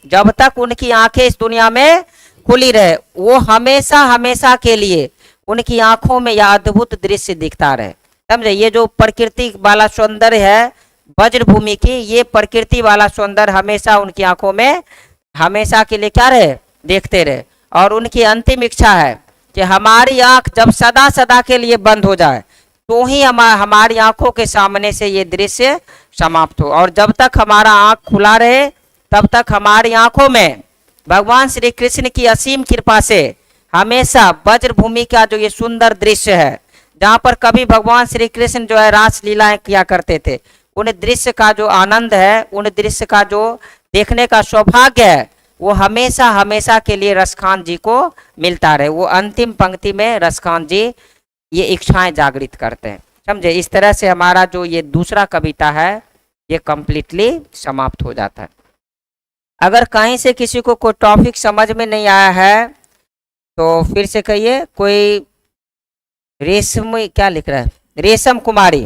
जब तक उनकी आंखें इस दुनिया में खुली रहे, वो हमेशा हमेशा के लिए उनकी आंखों में यह अद्भुत दृश्य दिखता रहे। समझे, ये जो प्रकृति वाला सौंदर्य है वज्रभूमि की, ये प्रकृति वाला सौंदर्य हमेशा उनकी आंखों में हमेशा के लिए क्या रहे, देखते रहे। और उनकी अंतिम इच्छा है कि हमारी आंख जब सदा सदा के लिए बंद हो जाए तो ही हमारी आंखों के सामने से ये दृश्य समाप्त हो, और जब तक हमारा आंख खुला रहे तब तक हमारी आंखों में भगवान श्री कृष्ण की असीम कृपा से हमेशा वज्रभूमि का जो ये सुंदर दृश्य है, जहाँ पर कभी भगवान श्री कृष्ण जो है रास लीलाएं किया करते थे, उन दृश्य का जो आनंद है, उन दृश्य का जो देखने का सौभाग्य है, वो हमेशा हमेशा के लिए रसखान जी को मिलता रहे। वो अंतिम पंक्ति में रसखान जी ये इच्छाएं जागृत करते हैं। समझे, इस तरह से हमारा जो ये दूसरा कविता है ये कंप्लीटली समाप्त हो जाता है। अगर कहीं से किसी को कोई टॉपिक समझ में नहीं आया है तो फिर से कहिए। कोई रेशम क्या लिख रहा है, रेशम कुमारी,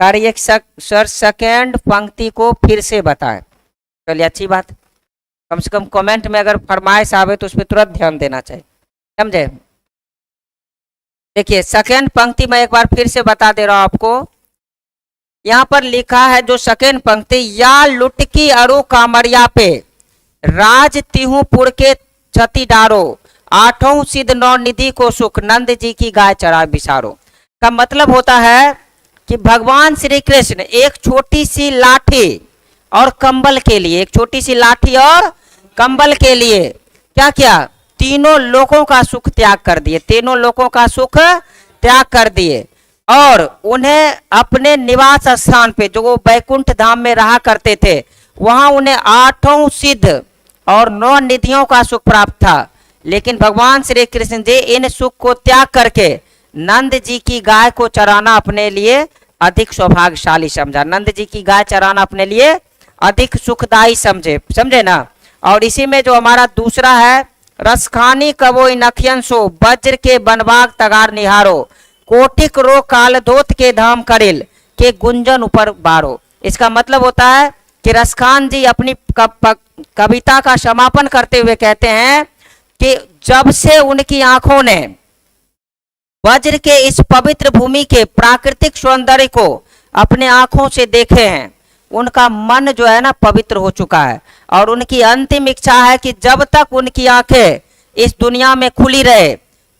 कार्य सर सेकेंड पंक्ति को फिर से बताएं। चलिए अच्छी बात, कम से कम कमेंट में अगर फरमाइश आवे तो उस पर तुरंत ध्यान देना चाहिए। समझे, देखिए सेकेंड पंक्ति मैं एक बार फिर से बता दे रहा हूं आपको। यहाँ पर लिखा है जो सेकेंड पंक्ति, या लुटकी अरु कामरिया पे राज तिहुपुर के छती डारो, आठों सिद्ध नौ निधि को सुख, नंद जी की गाय चरा बिसारो। का मतलब होता है कि भगवान श्री कृष्ण एक छोटी सी लाठी और कंबल के लिए, एक छोटी सी लाठी और कंबल के लिए क्या किया, तीनों लोगों का सुख त्याग कर दिए, तीनों लोगों का सुख त्याग कर दिए और उन्हें अपने निवास स्थान पे जो वो बैकुंठ धाम में रहा करते थे, वहां उन्हें आठों सिद्ध और 9 निधियों का सुख प्राप्त था। लेकिन भगवान श्री कृष्ण जी इन सुख को त्याग करके नंद जी की गाय को चराना अपने लिए अधिक सौभाग्यशाली समझा, नंद जी की गाय चराना अपने लिए अधिक सुखदायी समझे ना। और इसी में जो हमारा दूसरा है, रसखानी कबो इन अखियंसो, वज्र के बनबाग तगार निहारो, कोटिक रो कालधोत के धाम करिल, के गुंजन ऊपर बारो। इसका मतलब होता है कि रसखान जी अपनी कविता का समापन करते हुए कहते हैं कि जब से उनकी आंखों ने वज्र के इस पवित्र भूमि के प्राकृतिक सौंदर्य को अपने आंखों से देखे हैं, उनका मन जो है ना पवित्र हो चुका है। और उनकी अंतिम इच्छा है कि जब तक उनकी आंखें इस दुनिया में खुली रहे,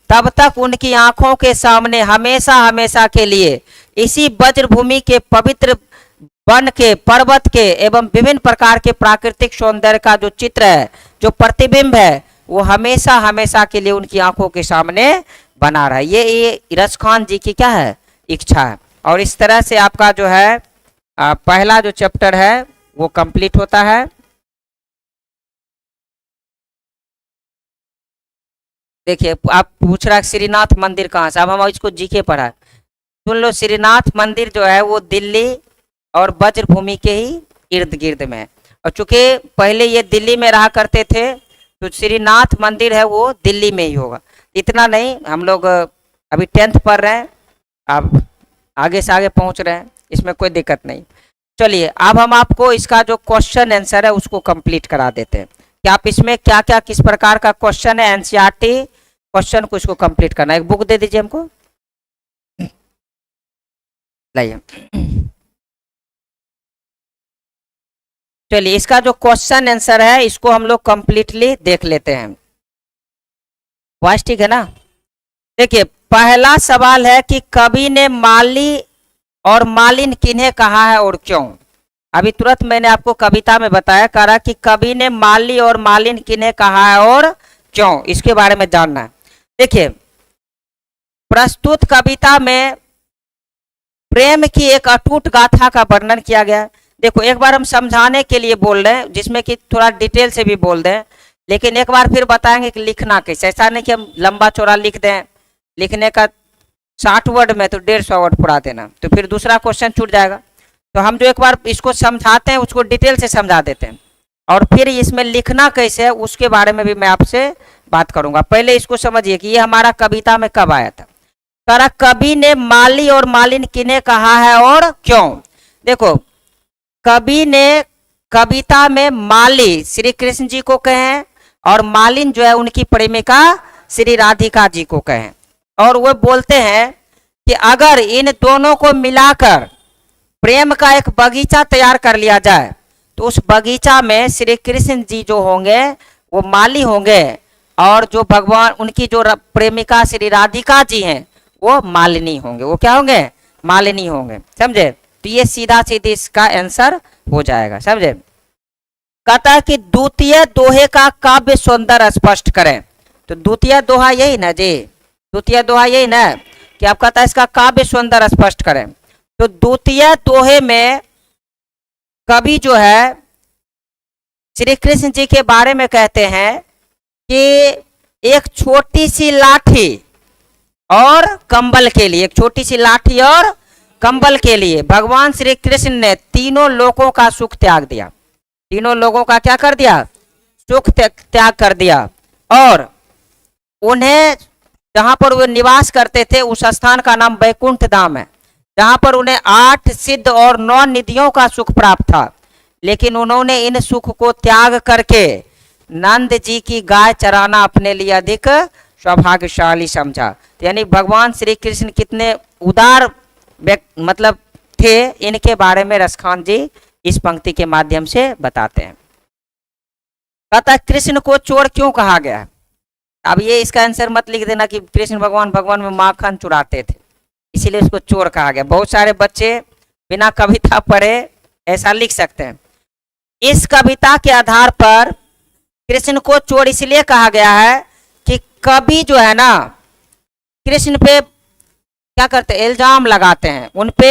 तब तक उनकी आंखों के सामने हमेशा हमेशा के लिए इसी वज्र भूमि के पवित्र वन के, पर्वत के एवं विभिन्न प्रकार के प्राकृतिक सौंदर्य का जो चित्र है, जो प्रतिबिंब है, वो हमेशा हमेशा के लिए उनकी आंखों के सामने बना रहा है। ये रसखान जी की क्या है, इच्छा है। और इस तरह से आपका जो है पहला जो चैप्टर है वो कंप्लीट होता है। देखिए आप पूछ रहा है श्रीनाथ मंदिर कहाँ से, अब हम इसको जीके पढ़ा है। सुन लो, श्रीनाथ मंदिर जो है वो दिल्ली और वज्र भूमि के ही इर्द गिर्द में है। और चूंकि पहले ये दिल्ली में रहा करते थे, तो श्रीनाथ मंदिर है वो दिल्ली में ही होगा। इतना नहीं, हम लोग अभी 10th पढ़ रहे हैं, अब आगे से आगे पहुंच रहे हैं, इसमें कोई दिक्कत नहीं। चलिए अब हम आपको इसका जो क्वेश्चन आंसर है उसको कंप्लीट करा देते हैं कि आप इसमें क्या क्या किस प्रकार का क्वेश्चन है, एनसीईआरटी क्वेश्चन को इसको कंप्लीट करना है। एक बुक दे दीजिए हमको, लाइए। चलिए इसका जो क्वेश्चन आंसर है इसको हम लोग कंप्लीटली देख लेते हैं। वॉइस ठीक है ना? देखिए पहला सवाल है कि कवि ने माली और मालिन किन्हें कहा है और क्यों। अभी तुरंत मैंने आपको कविता में बताया, कहा कि कवि ने माली और मालिन किन्हें कहा है और क्यों, इसके बारे में जानना है। देखिए प्रस्तुत कविता में प्रेम की एक अटूट गाथा का वर्णन किया गया है। देखो एक बार हम समझाने के लिए बोल रहे हैं, जिसमें कि थोड़ा डिटेल से भी बोल दें, लेकिन एक बार फिर बताएंगे कि लिखना कैसे। ऐसा नहीं कि हम लंबा चौड़ा लिख दें, लिखने का 60 वर्ड में तो 150 वर्ड पूरा देना, तो फिर दूसरा क्वेश्चन छूट जाएगा। तो हम जो एक बार इसको समझाते हैं उसको डिटेल से समझा देते हैं, और फिर इसमें लिखना कैसे है उसके बारे में भी मैं आपसे बात करूंगा। पहले इसको समझिए कि ये हमारा कविता में कब आया था। करा कवि ने माली और मालिन किन्हें कहा है और क्यों। देखो कवि ने कविता में माली श्री कृष्ण जी को कहे हैं और मालिन जो है उनकी प्रेमिका श्री राधिका जी को कहे हैं। और वो बोलते हैं कि अगर इन दोनों को मिलाकर प्रेम का एक बगीचा तैयार कर लिया जाए तो उस बगीचा में श्री कृष्ण जी जो होंगे वो माली होंगे, और जो भगवान उनकी जो प्रेमिका श्री राधिका जी हैं वो मालिनी होंगे। वो क्या होंगे, मालिनी होंगे। समझे? तो ये सीधा सीधी इसका आंसर हो जाएगा। समझे? कहता है कि द्वितीय दोहे का काव्य सौंदर्य स्पष्ट करें। तो द्वितीय दोहा यही ना जी, द्वितीय दोहा यही ना कि आप कहता है इसका काव्य सौंदर्य स्पष्ट करें। तो द्वितीय दोहे में कवि जो है श्री कृष्ण जी के बारे में कहते हैं कि एक छोटी सी लाठी और कंबल के लिए, एक छोटी सी लाठी और कंबल के लिए भगवान श्री कृष्ण ने तीनों लोगों का सुख त्याग दिया। तीनों लोगों का क्या कर दिया, सुख त्याग कर दिया। और उन्हें जहां पर वे निवास करते थे उस स्थान का नाम वैकुंठ धाम है, जहां पर उन्हें 8 सिद्ध और 9 निधियों का सुख प्राप्त था। लेकिन उन्होंने इन सुख को त्याग करके नंद जी की गाय चराना अपने लिए अधिक सौभाग्यशाली समझा। यानी भगवान श्री कृष्ण कितने उदार मतलब थे, इनके बारे में रसखान जी इस पंक्ति के माध्यम से बताते हैं। कहता है कृष्ण को चोर क्यों कहा गया। अब ये इसका आंसर मत लिख देना कि कृष्ण भगवान में माखन चुराते थे इसीलिए उसको चोर कहा गया। बहुत सारे बच्चे बिना कविता पढ़े ऐसा लिख सकते हैं। इस कविता के आधार पर कृष्ण को चोर इसलिए कहा गया है कि कवि जो है ना कृष्ण पे क्या करते हैं, इल्जाम लगाते हैं, उन पे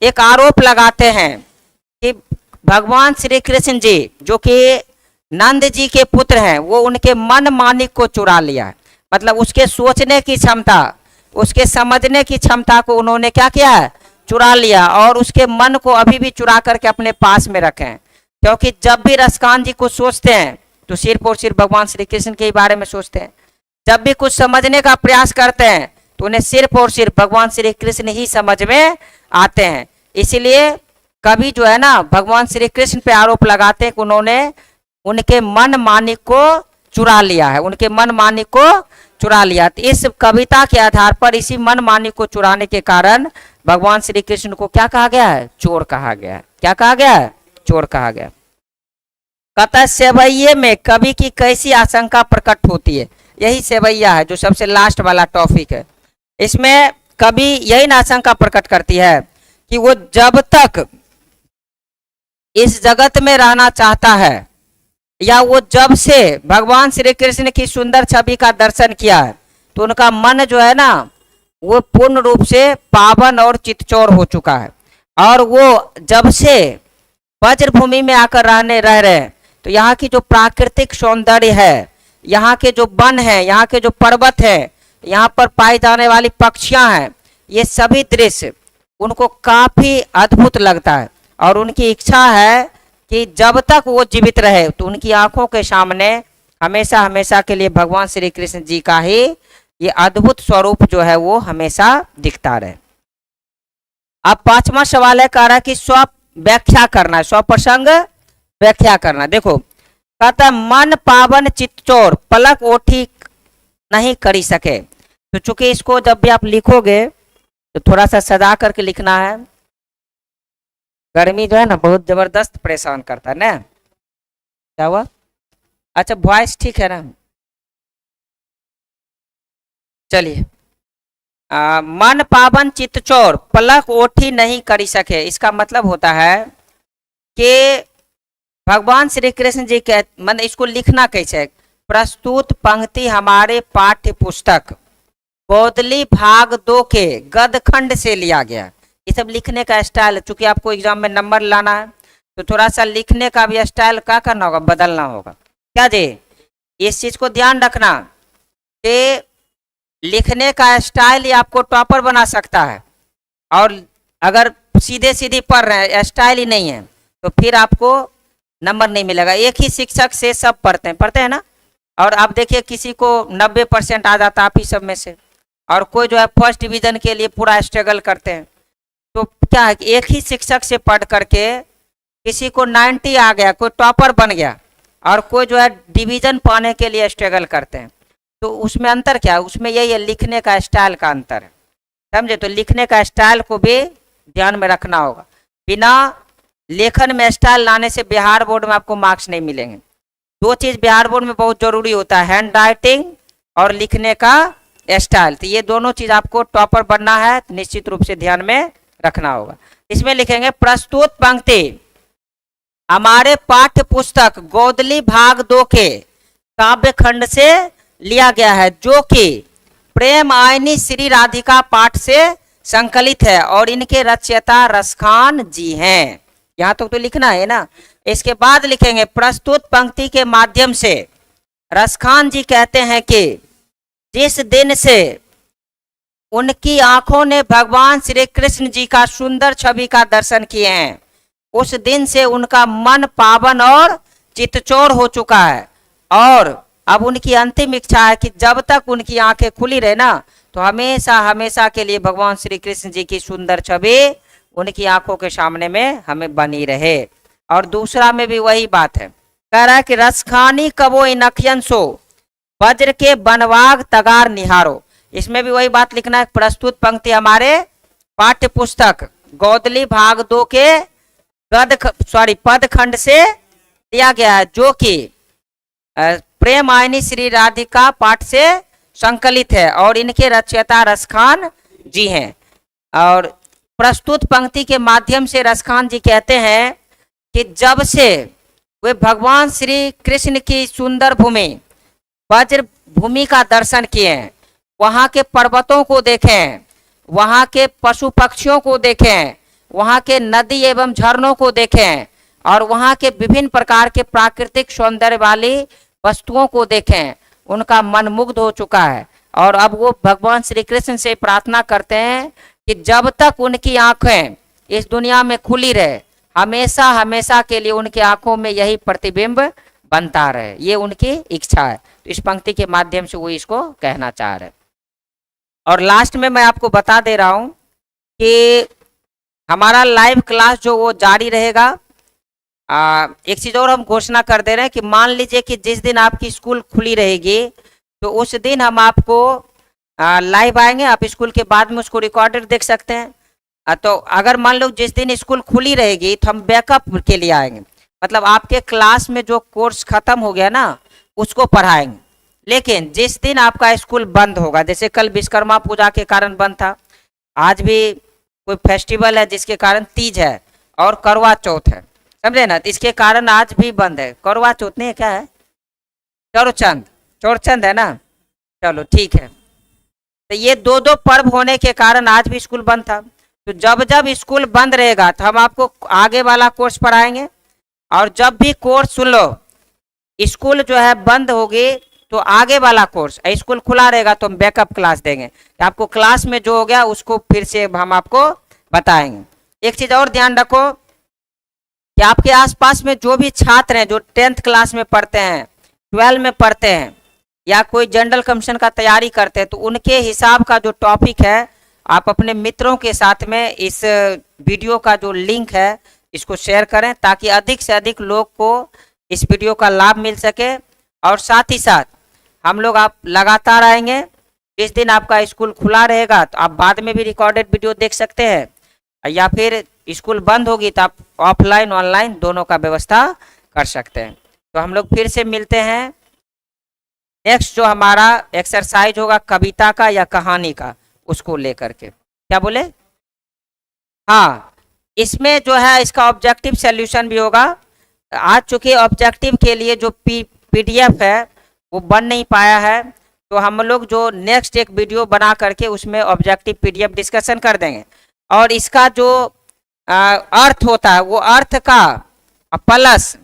एक आरोप लगाते हैं कि भगवान श्री कृष्ण जी जो कि नंद जी के पुत्र हैं वो उनके मन मानिक को चुरा लिया है। मतलब उसके सोचने की क्षमता, उसके समझने की क्षमता को उन्होंने क्या किया है, चुरा लिया, और उसके मन को अभी भी चुरा करके अपने पास में रखे हैं। क्योंकि जब भी रसखान जी को सोचते हैं तो सिर्फ और सिर्फ भगवान श्री कृष्ण के बारे में सोचते हैं। जब भी कुछ समझने का प्रयास करते हैं तो उन्हें सिर्फ और सिर्फ भगवान श्री कृष्ण ही समझ में आते हैं। इसलिए कभी जो है ना भगवान श्री कृष्ण पे आरोप लगाते हैं कि उन्होंने उनके मन मानिक को चुरा लिया है, उनके मन मानिक को चुरा लिया। तो इस कविता के आधार पर इसी मन मानिक को चुराने के कारण भगवान श्री कृष्ण को क्या कहा गया है? चोर कहा गया है। क्या कहा गया है? चोर कहा गया। कहता सेवैये में कवि की कैसी आशंका प्रकट होती है, यही सेवैया है जो सबसे लास्ट वाला टॉपिक है। इसमें कवि यही आशंका प्रकट करती है कि वो जब तक इस जगत में रहना चाहता है या वो जब से भगवान श्री कृष्ण की सुंदर छवि का दर्शन किया है तो उनका मन जो है ना वो पूर्ण रूप से पावन और चितचोर हो चुका है। और वो जब से वज्रभूमि में आकर रह रहे हैं तो यहाँ की जो प्राकृतिक सौंदर्य है, यहाँ के जो वन है, यहाँ के जो पर्वत है, यहाँ पर पाई जाने वाली पक्षियां हैं, ये सभी दृश्य उनको काफी अद्भुत लगता है। और उनकी इच्छा है कि जब तक वो जीवित रहे तो उनकी आंखों के सामने हमेशा हमेशा के लिए भगवान श्री कृष्ण जी का ही ये अद्भुत स्वरूप जो है वो हमेशा दिखता रहे। अब पांचवा सवाल है, कह रहा है कि स्व व्याख्या करना, स्व प्रसंग व्याख्या करना। देखो कहता मन पावन चित्तचोर पलक ओठी नहीं करी सके। तो चूंकि इसको जब भी आप लिखोगे तो थोड़ा सा सजा करके लिखना है। गर्मी जो है ना बहुत जबरदस्त परेशान करता है ना। क्या हुआ? अच्छा वॉइस ठीक है ना? चलिए, मन पावन चित्तचोर पलक ओठी नहीं करी सके, इसका मतलब होता है कि भगवान श्री कृष्ण जी के मतलब इसको लिखना कैसे है? प्रस्तुत पंक्ति हमारे पाठ्य पुस्तक गोदली भाग 2 के गद खंड से लिया गया। ये सब लिखने का स्टाइल, चूंकि आपको एग्जाम में नंबर लाना है तो थोड़ा सा लिखने का भी स्टाइल क्या करना होगा? बदलना होगा। क्या जी? इस चीज को ध्यान रखना कि लिखने का स्टाइल ही आपको टॉपर बना सकता है। और अगर सीधे सीधे पढ़ रहे हैं, स्टाइल ही नहीं है, तो फिर आपको नंबर नहीं मिलेगा। एक ही शिक्षक से सब पढ़ते हैं ना। और आप देखिए किसी को 90% आ जाता आप ही सब में से, और कोई जो है फर्स्ट डिवीजन के लिए पूरा स्ट्रगल करते हैं। तो क्या है कि एक ही शिक्षक से पढ़ करके किसी को 90 आ गया, कोई टॉपर बन गया, और कोई जो है डिवीजन पाने के लिए स्ट्रगल करते हैं। तो उसमें अंतर क्या है? उसमें यही है, लिखने का स्टाइल का अंतर है। समझे? तो लिखने का स्टाइल को भी ध्यान में रखना होगा। बिना लेखन में स्टाइल लाने से बिहार बोर्ड में आपको मार्क्स नहीं मिलेंगे। 2 चीज बिहार बोर्ड में बहुत जरूरी होता है, हैंड राइटिंग और लिखने का स्टाइल। तो ये दोनों चीज आपको टॉपर बनना है तो निश्चित रूप से ध्यान में रखना होगा। इसमें लिखेंगे प्रस्तुत पंक्ति हमारे पाठ्य पुस्तक गोदली भाग 2 के काव्य खंड से लिया गया है, जो कि प्रेम आयनी श्री राधिका पाठ से संकलित है और इनके रचयिता रसखान जी हैं। यहाँ तक तो लिखना है ना। इसके बाद लिखेंगे प्रस्तुत पंक्ति के माध्यम से रसखान जी कहते हैं कि जिस दिन से उनकी आंखों ने भगवान श्री कृष्ण जी का सुंदर छवि का दर्शन किए हैं, उस दिन से उनका मन पावन और चित्तचोर हो चुका है। और अब उनकी अंतिम इच्छा है कि जब तक उनकी आंखें खुली रहे ना तो हमेशा हमेशा के लिए भगवान श्री कृष्ण जी की सुंदर छवि उनकी आंखों के सामने में हमें बनी रहे। और दूसरा में भी वही बात है, कह रहा है कि रसखानी कबो इनखियन सो वज्र के बनवाग तगार निहारो। इसमें भी वही बात लिखना है, प्रस्तुत पंक्ति हमारे पाठ्य पुस्तक गोदली भाग 2 के पद खंड से लिया गया है, जो कि प्रेम आयनी श्री राधिका पाठ से संकलित है और इनके रचयिता रसखान जी हैं। और प्रस्तुत पंक्ति के माध्यम से रसखान जी कहते हैं कि जब से वे भगवान श्री कृष्ण की सुंदर भूमि वज्र भूमि का दर्शन किए हैं, वहाँ के पर्वतों को देखें, वहाँ के पशु पक्षियों को देखें, वहाँ के नदी एवं झरनों को देखें, और वहाँ के विभिन्न प्रकार के प्राकृतिक सौंदर्य वाली वस्तुओं को देखें, उनका मन मुग्ध हो चुका है। और अब वो भगवान श्री कृष्ण से प्रार्थना करते हैं कि जब तक उनकी आंखें इस दुनिया में खुली रहे, हमेशा हमेशा के लिए उनकी आंखों में यही प्रतिबिंब बनता रहे। ये उनकी इच्छा है। तो इस पंक्ति के माध्यम से वो इसको कहना चाह रहे हैं। और लास्ट में मैं आपको बता दे रहा हूं कि हमारा लाइव क्लास जो वो जारी रहेगा। एक चीज़ और हम घोषणा कर दे रहे हैं कि मान लीजिए कि जिस दिन आपकी स्कूल खुली रहेगी तो उस दिन हम आपको लाइव आएंगे, आप स्कूल के बाद में उसको रिकॉर्डेड देख सकते हैं। तो अगर मान लो जिस दिन स्कूल खुली रहेगी तो हम बैकअप के लिए आएंगे, मतलब आपके क्लास में जो कोर्स खत्म हो गया ना उसको पढ़ाएंगे। लेकिन जिस दिन आपका स्कूल बंद होगा, जैसे कल विश्वकर्मा पूजा के कारण बंद था, आज भी कोई फेस्टिवल है जिसके कारण तीज है और करवा चौथ है, समझे ना, तो इसके कारण आज भी बंद है। करवा चौथ नहीं है, क्या है, चौरचंद, चौरचंद है ना, चलो ठीक है। तो ये दो दो पर्व होने के कारण आज भी स्कूल बंद था। तो जब जब स्कूल बंद रहेगा तो हम आपको आगे वाला कोर्स पढ़ाएंगे, और जब भी कोर्स सुन लो स्कूल जो है बंद होगी तो आगे वाला कोर्स, स्कूल खुला रहेगा तो हम बैकअप क्लास देंगे, तो आपको क्लास में जो हो गया उसको फिर से हम आपको बताएंगे। एक चीज और ध्यान रखो कि आपके आसपास में जो भी छात्र हैं जो 10th क्लास में पढ़ते हैं, 12 में पढ़ते हैं, या कोई जनरल कमीशन का तैयारी करते हैं, तो उनके हिसाब का जो टॉपिक है आप अपने मित्रों के साथ में इस वीडियो का जो लिंक है इसको शेयर करें, ताकि अधिक से अधिक लोग को इस वीडियो का लाभ मिल सके। और साथ ही साथ हम लोग आप लगातार आएंगे, जिस दिन आपका स्कूल खुला रहेगा तो आप बाद में भी रिकॉर्डेड वीडियो देख सकते हैं, या फिर स्कूल बंद होगी तो आप ऑफलाइन ऑनलाइन दोनों का व्यवस्था कर सकते हैं। तो हम लोग फिर से मिलते हैं। नेक्स्ट जो हमारा एक्सरसाइज होगा कविता का या कहानी का, उसको लेकर के, क्या बोले, हाँ, इसमें जो है इसका ऑब्जेक्टिव सॉल्यूशन भी होगा। आज चूंकि ऑब्जेक्टिव के लिए जो पीडीएफ है वो बन नहीं पाया है, तो हम लोग जो नेक्स्ट एक वीडियो बना करके उसमें ऑब्जेक्टिव पीडीएफ डिस्कशन कर देंगे। और इसका जो अर्थ होता है वो अर्थ का प्लस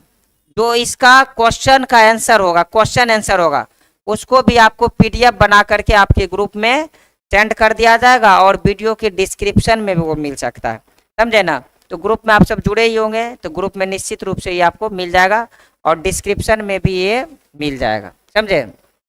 जो इसका क्वेश्चन का आंसर होगा, क्वेश्चन आंसर होगा, उसको भी आपको पीडीएफ बना करके आपके ग्रुप में सेंड कर दिया जाएगा, और वीडियो के डिस्क्रिप्शन में भी वो मिल सकता है, समझे ना। तो ग्रुप में आप सब जुड़े ही होंगे, तो ग्रुप में निश्चित रूप से ये आपको मिल जाएगा और डिस्क्रिप्शन में भी ये मिल जाएगा, समझे।